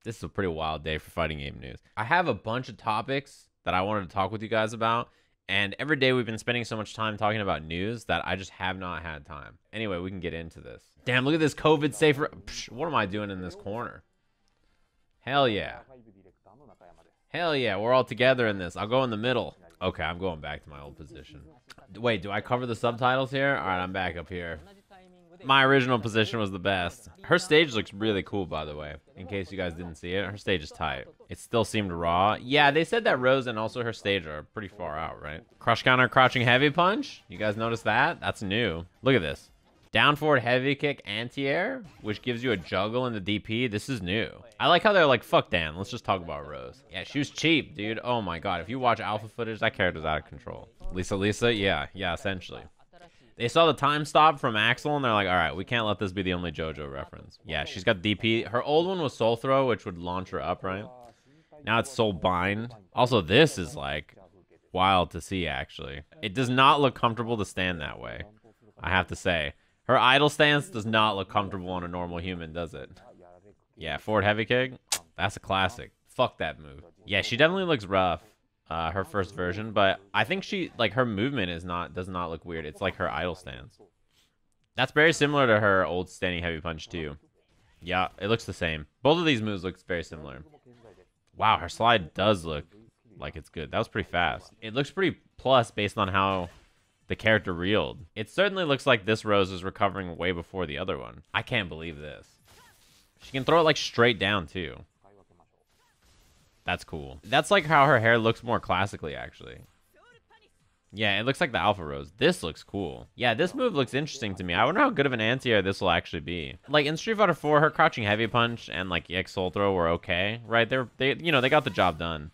This is a pretty wild day for fighting game news. I have a bunch of topics that I wanted to talk with you guys about, and every day we've been spending so much time talking about news that I just have not had time. Anyway, we can get into this. Damn, look at this COVID safer. What am I doing in this corner? Hell yeah. Hell yeah, we're all together in this. I'll go in the middle. Okay, I'm going back to my old position. Wait, do I cover the subtitles here? All right, I'm back up here. My original position was the best. Her stage looks really cool, by the way. In case you guys didn't see it, her stage is tight. It still seemed raw. Yeah, they said that Rose and also her stage are pretty far out, right? Crush counter, crouching heavy punch. You guys notice that? That's new. Look at this. Down forward heavy kick anti-air, which gives you a juggle in the DP. This is new. I like how they're like, fuck Dan, let's just talk about Rose. Yeah, she was cheap, dude. Oh my god, if you watch alpha footage, that character's out of control. Lisa, yeah, essentially. They saw the time stop from Axel, and they're like, all right, we can't let this be the only JoJo reference. Yeah, she's got DP. Her old one was Soul Throw, which would launch her up, right? Now it's Soul Bind. Also, this is like wild to see, actually. It does not look comfortable to stand that way, I have to say. Her idle stance does not look comfortable on a normal human, does it? Yeah, forward heavy kick. That's a classic. Fuck that move. Yeah, she definitely looks rough. Her first version, but I think she, like, her movement does not look weird. It's like her idle stance. That's very similar to her old standing heavy punch too. Yeah, it looks the same. Both of these moves look very similar. Wow, her slide does look like it's good. That was pretty fast. It looks pretty plus based on how the character reeled. It certainly looks like this Rose is recovering way before the other one. I can't believe this. She can throw it like straight down too. That's cool. That's like how her hair looks more classically, actually. Yeah, it looks like the Alpha Rose. This looks cool. Yeah, this move looks interesting to me. I wonder how good of an anti-air this will actually be. Like, in Street Fighter 4, her crouching heavy punch and, like, EX Soul Throw were okay, right? They got the job done.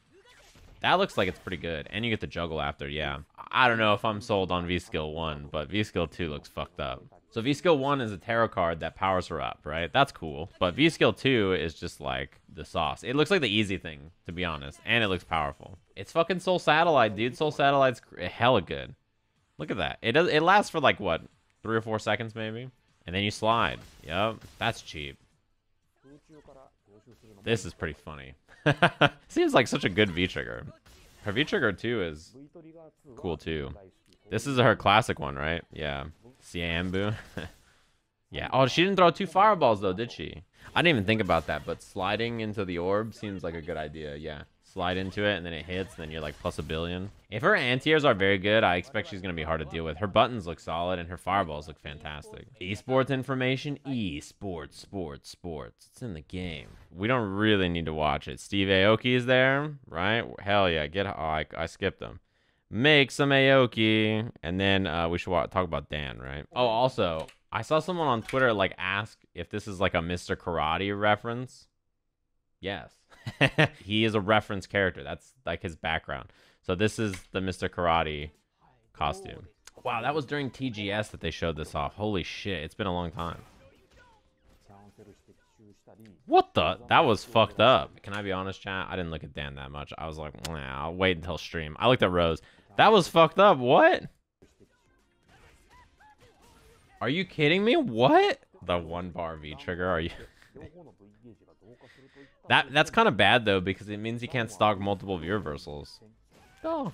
That looks like it's pretty good. And you get the juggle after, yeah. I don't know if I'm sold on V-Skill 1, but V-Skill 2 looks fucked up. So V-Skill 1 is a tarot card that powers her up, right? That's cool. But V-Skill 2 is just like the sauce. It looks like the easy thing, to be honest. And it looks powerful. It's fucking Soul Satellite, dude. Soul Satellite's hella good. Look at that. It lasts for like, what, 3 or 4 seconds maybe? And then you slide. Yep, that's cheap. This is pretty funny. Seems like such a good V-Trigger. Her V-Trigger 2 is cool too. This is her classic one, right? Yeah. Siambu. Yeah. Oh, she didn't throw 2 fireballs though, did she? I didn't even think about that, but sliding into the orb seems like a good idea. Yeah. Slide into it and then it hits, and then you're like plus 1 billion. If her anti-airs are very good, I expect she's going to be hard to deal with. Her buttons look solid and her fireballs look fantastic. Esports information? Esports, sports. It's in the game. We don't really need to watch it. Steve Aoki is there, right? Hell yeah. I skipped him. Make some Aoki, and then we should talk about Dan, right? Oh, also, I saw someone on Twitter like ask if this is like a Mr. Karate reference. Yes. He is a reference character. That's like his background. So this is the Mr. Karate costume. Wow, that was during TGS that they showed this off. Holy shit, it's been a long time. What the? That was fucked up. Can I be honest, chat? I didn't look at Dan that much. I was like, nah, I'll wait until stream. I looked at Rose. That was fucked up. What? Are you kidding me? What? The 1-bar V-Trigger? Are you... That's kind of bad, though, because it means you can't stock multiple V-reversals. Oh.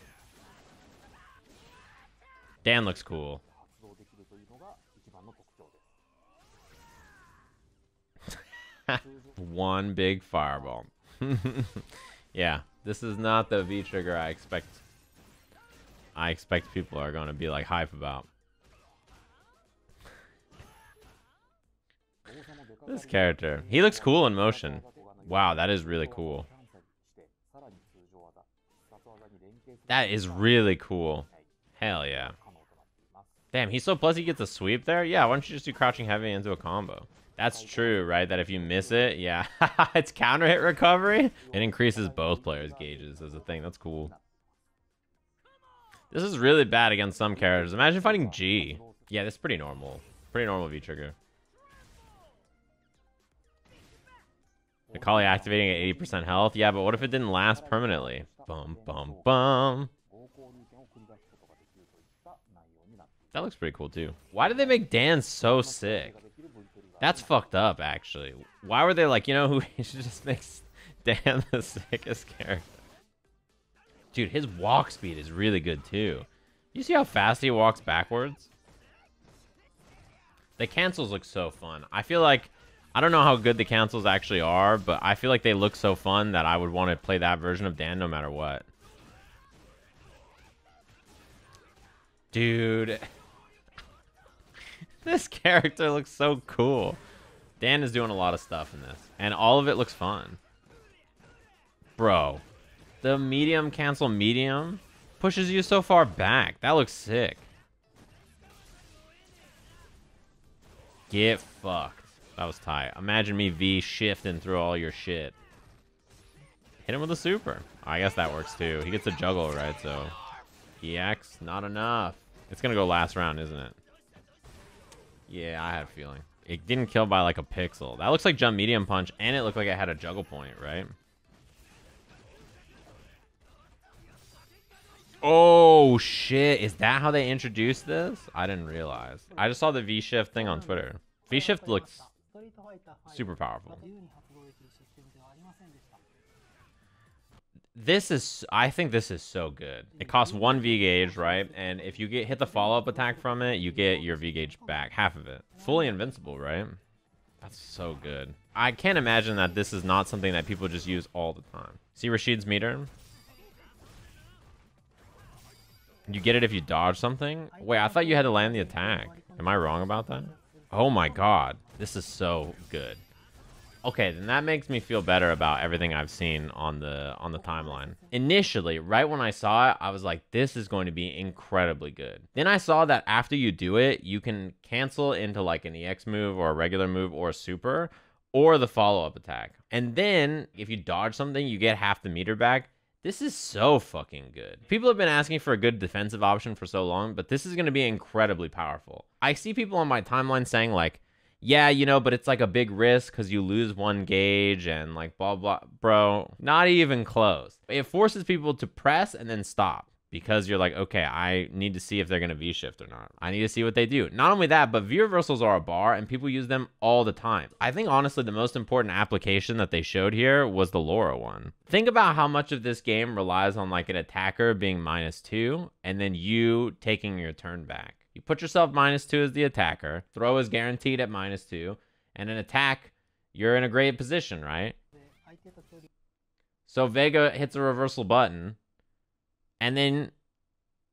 Dan looks cool. One big fireball. Yeah, this is not the V-Trigger I expect people are going to be like hype about. This character, he looks cool in motion. Wow, that is really cool. That is really cool. Hell yeah. Damn, he's so plus he gets a sweep there? Yeah, why don't you just do crouching heavy into a combo? That's true, right? That if you miss it, yeah. It's counter hit recovery. It increases both players' gauges as a thing. That's cool. This is really bad against some characters. Imagine fighting G. Yeah, this is pretty normal. Pretty normal V-Trigger. Akali activating at 80% health. Yeah, but what if it didn't last permanently? Bum, bum, bum. That looks pretty cool, too. Why did they make Dan so sick? That's fucked up, actually. Why were they like, you know who should just make Dan, the sickest character. Dude, his walk speed is really good too. You see how fast he walks backwards? The cancels look so fun. I feel like, I don't know how good the cancels actually are, but I feel like they look so fun that I would want to play that version of Dan no matter what. Dude. This character looks so cool. Dan is doing a lot of stuff in this, and all of it looks fun. Bro, the medium cancel medium pushes you so far back. That looks sick. Get fucked. That was tight. Imagine me V shifting through all your shit. Hit him with a super. I guess that works too. He gets a juggle, right? So EX, not enough. It's gonna go last round, isn't it? Yeah, I had a feeling. It didn't kill by like a pixel. That looks like jump medium punch, and it looked like it had a juggle point, right? Oh, shit. Is that how they introduced this? I didn't realize. I just saw the V-Shift thing on Twitter. V-Shift looks super powerful. This is, I think this is so good. It costs 1 V-Gauge, right? And if you hit the follow-up attack from it, you get your V-Gauge back. Half of it. Fully invincible, right? That's so good. I can't imagine that this is not something that people just use all the time. See Rashid's meter? You get it if you dodge something? Wait, I thought you had to land the attack. Am I wrong about that? Oh my god. This is so good. Okay, then that makes me feel better about everything I've seen on the timeline. Initially, right when I saw it, I was like, this is going to be incredibly good. Then I saw that after you do it, you can cancel into like an EX move or a regular move or a super or the follow-up attack. And then if you dodge something, you get half the meter back. This is so fucking good. People have been asking for a good defensive option for so long, but this is going to be incredibly powerful. I see people on my timeline saying like, yeah, you know, but it's like a big risk because you lose 1 gauge and like blah, blah. Bro, not even close. It forces people to press and then stop because you're like, okay, I need to see if they're going to V-shift or not. I need to see what they do. Not only that, but V-reversals are a bar and people use them all the time. I think honestly the most important application that they showed here was the Laura one. Think about how much of this game relies on like an attacker being -2 and then you taking your turn back. You put yourself -2 as the attacker, throw is guaranteed at -2, and an attack, you're in a great position, right? So Vega hits a reversal button, and then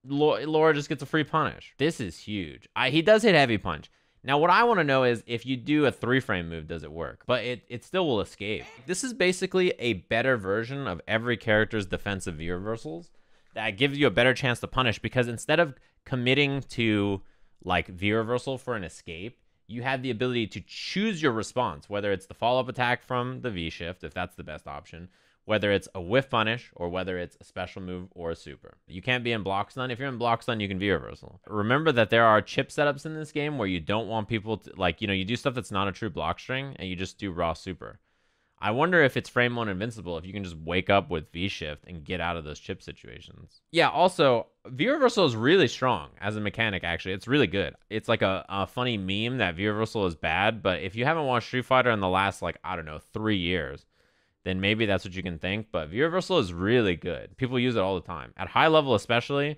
Laura just gets a free punish. This is huge. He does hit heavy punch. Now, what I want to know is if you do a 3-frame move, does it work? But it still will escape. This is basically a better version of every character's defensive V reversals that gives you a better chance to punish because instead of committing to like V reversal for an escape, you have the ability to choose your response, whether it's the follow-up attack from the V shift, if that's the best option, whether it's a whiff punish or whether it's a special move or a super. You can't be in block stun. If you're in block stun, you can V reversal. Remember that there are chip setups in this game where you don't want people to, like, you know, you do stuff that's not a true block string and you just do raw super. I wonder if it's frame 1 invincible, if you can just wake up with V-shift and get out of those chip situations. Yeah, also, V-reversal is really strong as a mechanic, actually. It's really good. It's like a funny meme that V-reversal is bad, but if you haven't watched Street Fighter in the last, like, I don't know, 3 years, then maybe that's what you can think, but V-reversal is really good. People use it all the time. At high level especially,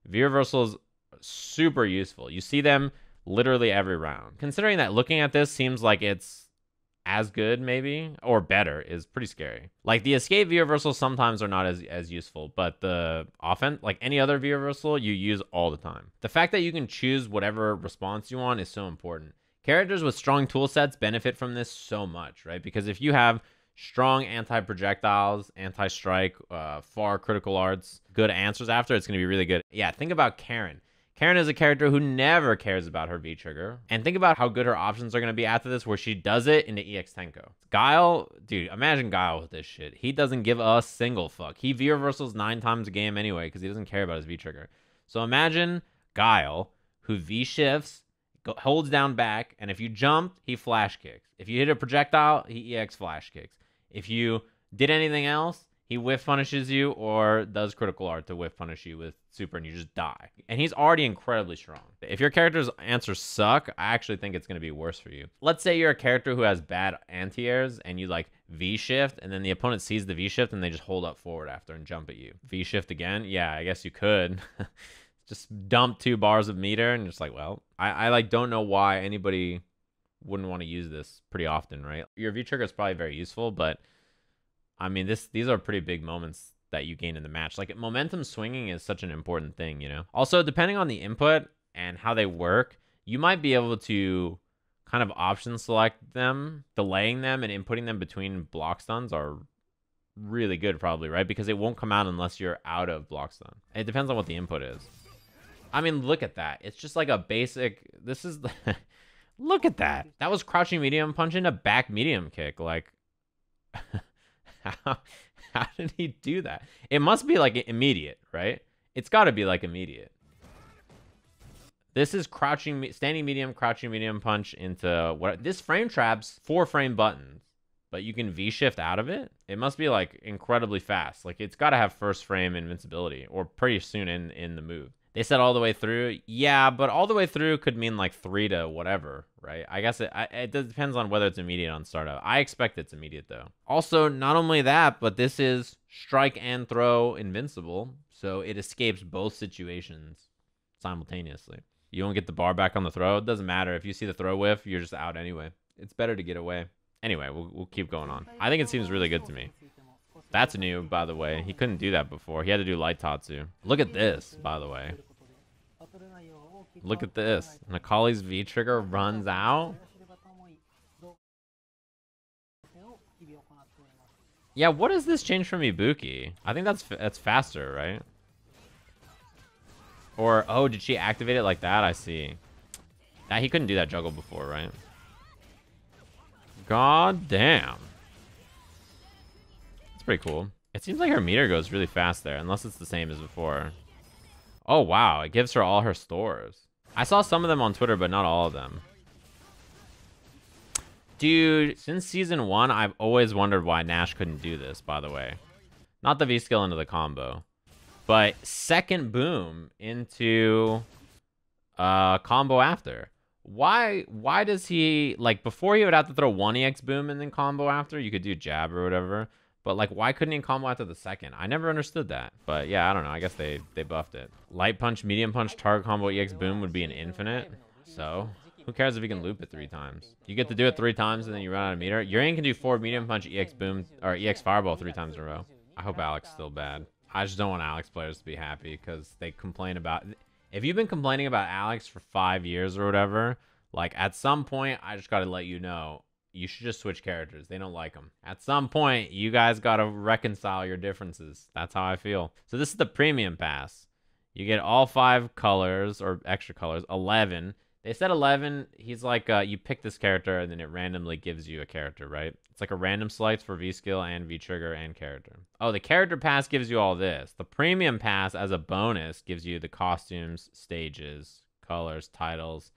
V-reversal is super useful. You see them literally every round. Considering that looking at this seems like it's as good maybe or better is pretty scary. Like the escape V reversals sometimes are not as useful, but the offense, like any other V reversal, you use all the time. The fact that you can choose whatever response you want is so important. Characters with strong tool sets benefit from this so much, right? Because if you have strong anti-projectiles, anti-strike, far critical arts, good answers after, it's going to be really good. Yeah, think about Karen. Karen is a character who never cares about her V-trigger. And think about how good her options are going to be after this, where she does it into EX Tenko. Guile, dude, imagine Guile with this shit. He doesn't give a single fuck. He V-reversals 9 times a game anyway, because he doesn't care about his V-trigger. So imagine Guile, who V-shifts, holds down back, and if you jumped, he flash kicks. If you hit a projectile, he EX flash kicks. If you did anything else, he whiff punishes you or does critical art to whiff punish you with super and you just die. And he's already incredibly strong. If your character's answers suck, I actually think it's going to be worse for you. Let's say you're a character who has bad anti-airs and you like V shift, and then the opponent sees the V shift and they just hold up forward after and jump at you. V shift again? Yeah, I guess you could. Just dump 2 bars of meter and just like, well, I like don't know why anybody wouldn't want to use this pretty often, right? Your V trigger is probably very useful, but I mean, these are pretty big moments that you gain in the match. Like, momentum swinging is such an important thing, you know? Also, depending on the input and how they work, you might be able to kind of option select them. Delaying them and inputting them between block stuns are really good probably, right? Because it won't come out unless you're out of block stun. It depends on what the input is. I mean, look at that. It's just like a basic... This is... Look at that. That was crouching medium punch into back medium kick. Like... How did he do that? It must be like immediate, right? It's got to be like immediate. This is standing medium, crouching medium punch into what? This frame trap's 4 frame buttons, but you can V shift out of it. It must be like incredibly fast. Like it's got to have first frame invincibility or pretty soon in the move. They said all the way through. Yeah, but all the way through could mean like 3 to whatever, right? I guess it depends on whether it's immediate on startup. I expect it's immediate though. Also, not only that, but this is strike and throw invincible, so it escapes both situations simultaneously. You don't get the bar back on the throw. It doesn't matter. If you see the throw whiff, you're just out anyway. It's better to get away. Anyway, we'll keep going on. I think it seems really good to me. That's new, by the way. He couldn't do that before. He had to do light tatsu. Look at this, by the way. Look at this. Nakali's V trigger runs out. Yeah, what does this change from Ibuki? I think that's faster, right? Or, oh, did she activate it like that? I see. He couldn't do that juggle before, right? God damn. It's pretty cool. It seems like her meter goes really fast there, unless it's the same as before. Oh, wow. It gives her all her stores. I saw some of them on Twitter, but not all of them. Dude, since season 1, I've always wondered why Nash couldn't do this, by the way. Not the V-skill into the combo. But second boom into combo after. Why does he, like, before he would have to throw 1 EX boom and then combo after? You could do jab or whatever. But, like, why couldn't he combo after the second? I never understood that. But, yeah, I don't know. I guess they buffed it. Light punch, medium punch, target combo, EX boom would be an infinite. So, who cares if he can loop it 3 times? You get to do it 3 times and then you run out of meter. Urian can do 4 medium punch, EX boom, or EX fireball 3 times in a row. I hope Alex is still bad. I just don't want Alex players to be happy because they complain about... If you've been complaining about Alex for 5 years or whatever, like, at some point, I just got to let you know, you should just switch characters. They don't like them. At some point, you guys got to reconcile your differences. That's how I feel. So this is the premium pass. You get all 5 colors, or extra colors, 11. They said 11. He's like, you pick this character, and then it randomly gives you a character, right? It's like a random select for V-skill and V-trigger and character. Oh, the character pass gives you all this. The premium pass, as a bonus, gives you the costumes, stages, colors, titles,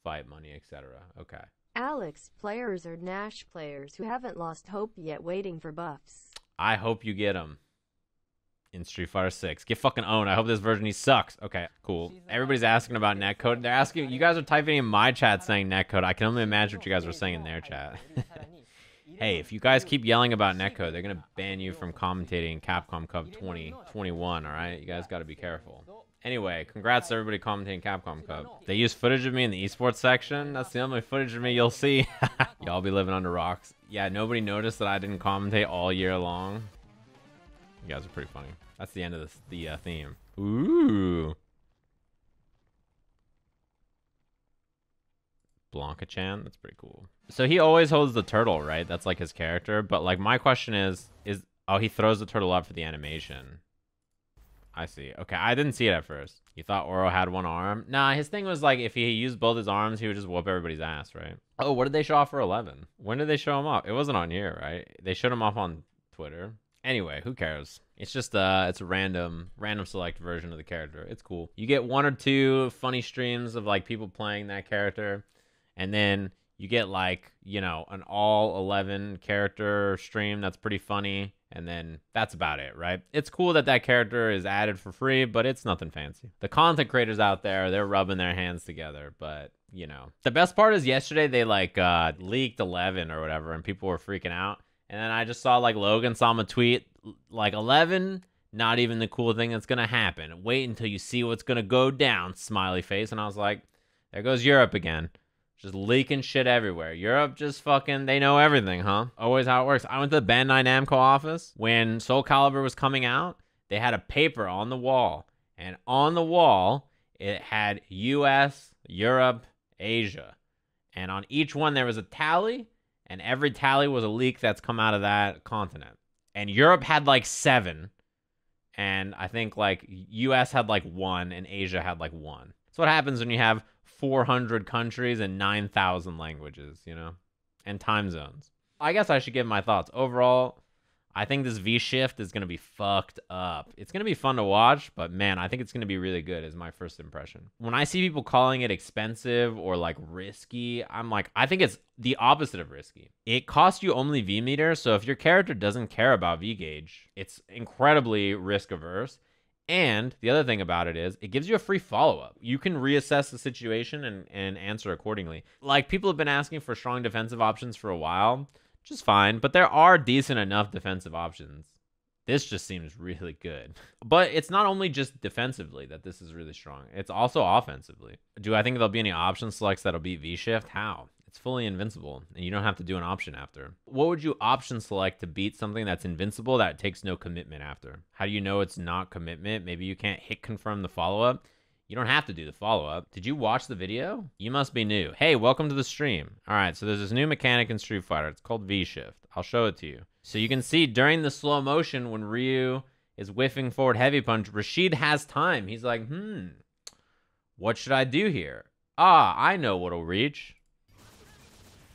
fight money, etc. Okay. Alex players are Nash players who haven't lost hope yet, waiting for buffs. I hope you get them in Street Fighter 6. Get fucking owned. I hope this version he sucks. Okay, cool. Everybody's asking about netcode. They're asking, you guys are typing in my chat saying netcode. I can only imagine what you guys are saying in their chat. Hey, if you guys keep yelling about netcode, they're gonna ban you from commentating Capcom Cup 2021, alright? You guys gotta be careful. Anyway, congrats to everybody commentating Capcom Cup. They use footage of me in the esports section. That's the only footage of me you'll see. Y'all be living under rocks. Yeah, nobody noticed that I didn't commentate all year long. You guys are pretty funny. That's the end of the theme. Ooh. Blanca-chan, that's pretty cool. So he always holds the turtle, right? That's like his character. But like my question is oh, he throws the turtle up for the animation. I see. Okay, I didn't see it at first. You thought Oro had 1 arm? Nah, his thing was like if he used both his arms, he would just whoop everybody's ass, right? Oh, what did they show off for 11? When did they show him off? It wasn't on here, right? They showed him off on Twitter. Anyway, who cares? It's just it's a random select version of the character. It's cool. You get 1 or 2 funny streams of like people playing that character. And then you get like, you know, an all 11 character stream that's pretty funny. And then that's about it, right? It's cool that that character is added for free, but it's nothing fancy. The content creators out there, they're rubbing their hands together, but, you know. The best part is yesterday they like leaked 11 or whatever, and people were freaking out. And then I just saw like Logan saw him a tweet like 11, not even the cool thing that's gonna happen. Wait until you see what's gonna go down, smiley face. And I was like, there goes Europe again. Just leaking shit everywhere. Europe just fucking, they know everything, huh? Always how it works. I went to the Bandai Namco office when Soul Calibur was coming out. They had a paper on the wall. And on the wall, it had US, Europe, Asia. And on each one, there was a tally. And every tally was a leak that's come out of that continent. And Europe had like 7. And I think like US had like 1 and Asia had like 1. That's what happens when you have 400 countries and 9,000 languages, you know, and time zones. I guess I should give my thoughts. Overall, I think this V-Shift is going to be fucked up. It's going to be fun to watch, but man, I think it's going to be really good is my first impression. When I see people calling it expensive or like risky, I'm like, I think it's the opposite of risky. It costs you only V-meter, so if your character doesn't care about V-gauge, it's incredibly risk averse. And the other thing about it is it gives you a free follow-up. You can reassess the situation and answer accordingly. Like, people have been asking for strong defensive options for a while, which is fine, but there are decent enough defensive options. This just seems really good. But it's not only just defensively that this is really strong. It's also offensively. Do I think there'll be any option selects that'll beat V-Shift? How? It's fully invincible, and you don't have to do an option after. What would you option select to beat something that's invincible that takes no commitment after? How do you know it's not commitment? Maybe you can't hit confirm the follow-up. You don't have to do the follow-up. Did you watch the video? You must be new. Hey, welcome to the stream. All right, so there's this new mechanic in Street Fighter. It's called V-Shift. I'll show it to you. So you can see during the slow motion when Ryu is whiffing forward heavy punch, Rashid has time. He's like, what should I do here? Ah, I know what'll reach.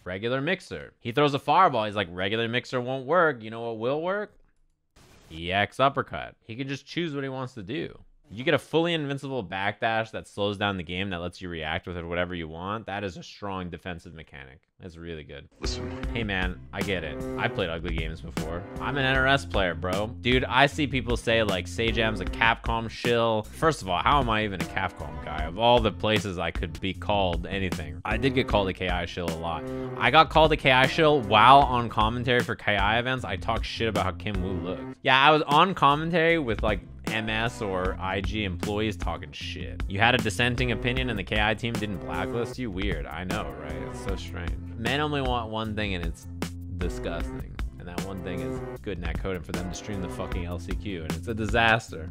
Regular mixer. He throws a fireball. He's like, regular mixer won't work. You know what will work? EX uppercut. He can just choose what he wants to do. You get a fully invincible backdash that slows down the game, that lets you react with it whatever you want. That is a strong defensive mechanic. That's really good. Listen. Hey man, I get it. I played ugly games before. I'm an NRS player, bro. Dude, I see people say like Sajam's a Capcom shill. First of all, how am I even a Capcom guy? Of all the places I could be called anything. I did get called a KI shill a lot. I got called a KI shill while on commentary for KI events. I talked shit about how Kim Woo looked. Yeah, I was on commentary with like MS or IG employees talking shit. You had a dissenting opinion and the KI team didn't blacklist you? Weird. I know, right? It's so strange. Men only want one thing and it's disgusting. And that one thing is good netcode and for them to stream the fucking LCQ, and it's a disaster.